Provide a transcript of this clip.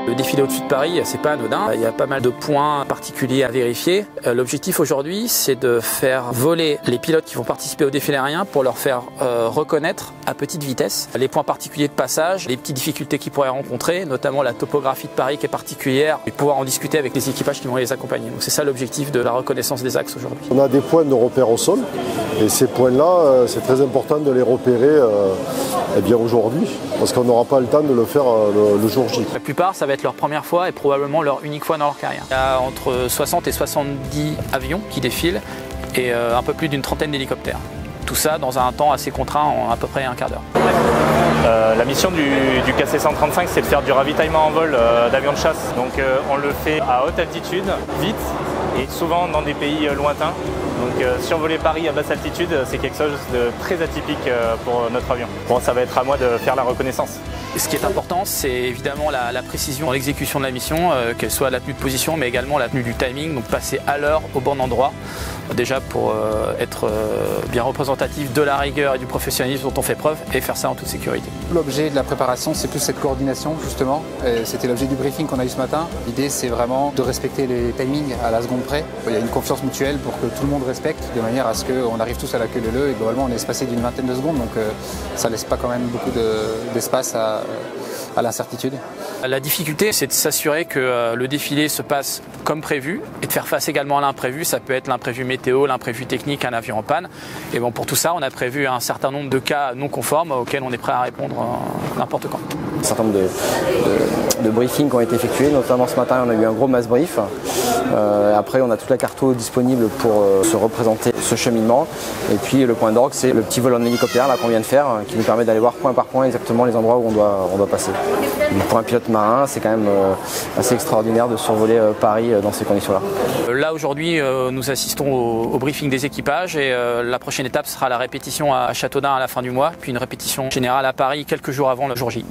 Le défilé au-dessus de Paris, c'est pas anodin. Il y a pas mal de points particuliers à vérifier. L'objectif aujourd'hui, c'est de faire voler les pilotes qui vont participer au défilé aérien pour leur faire reconnaître à petite vitesse les points particuliers de passage, les petites difficultés qu'ils pourraient rencontrer, notamment la topographie de Paris qui est particulière, et pouvoir en discuter avec les équipages qui vont les accompagner. Donc c'est ça l'objectif de la reconnaissance des axes aujourd'hui. On a des points de repère au sol, et ces points-là, c'est très important de les repérer aujourd'hui, parce qu'on n'aura pas le temps de le faire le jour J. La plupart, ça va être leur première fois et probablement leur unique fois dans leur carrière. Il y a entre 60 et 70 avions qui défilent et un peu plus d'une trentaine d'hélicoptères. Tout ça dans un temps assez contraint, en à peu près un quart d'heure. La mission du KC-135, c'est de faire du ravitaillement en vol d'avions de chasse. Donc on le fait à haute altitude, vite et souvent dans des pays lointains. Donc survoler Paris à basse altitude, c'est quelque chose de très atypique pour notre avion. Bon, ça va être à moi de faire la reconnaissance. Et ce qui est important, c'est évidemment la précision dans l'exécution de la mission, qu'elle soit la tenue de position, mais également la tenue du timing, donc passer à l'heure au bon endroit, déjà pour être bien représentatif de la rigueur et du professionnalisme dont on fait preuve, et faire ça en toute sécurité. L'objet de la préparation, c'est plus cette coordination, justement. C'était l'objet du briefing qu'on a eu ce matin. L'idée, c'est vraiment de respecter les timings à la seconde près. Il y a une confiance mutuelle pour que tout le monde respecte, de manière à ce qu'on arrive tous à la queue leu-leu, et globalement, on est espacé d'une vingtaine de secondes, donc ça laisse pas quand même beaucoup d'espace à l'incertitude. La difficulté, c'est de s'assurer que le défilé se passe comme prévu et de faire face également à l'imprévu. Ça peut être l'imprévu météo, l'imprévu technique, un avion en panne. Et bon, pour tout ça, on a prévu un certain nombre de cas non conformes auxquels on est prêt à répondre n'importe quand. Un certain nombre de briefings qui ont été effectués, notamment ce matin on a eu un gros mass brief. Après on a toute la carto disponible pour se représenter ce cheminement. Et puis le point d'orgue, c'est le petit vol en hélicoptère là qu'on vient de faire, qui nous permet d'aller voir point par point exactement les endroits où on doit passer. Donc, pour un pilote marin, c'est quand même assez extraordinaire de survoler Paris dans ces conditions-là. Là aujourd'hui, nous assistons au briefing des équipages et la prochaine étape sera la répétition à Châteaudun à la fin du mois, puis une répétition générale à Paris quelques jours avant le jour J.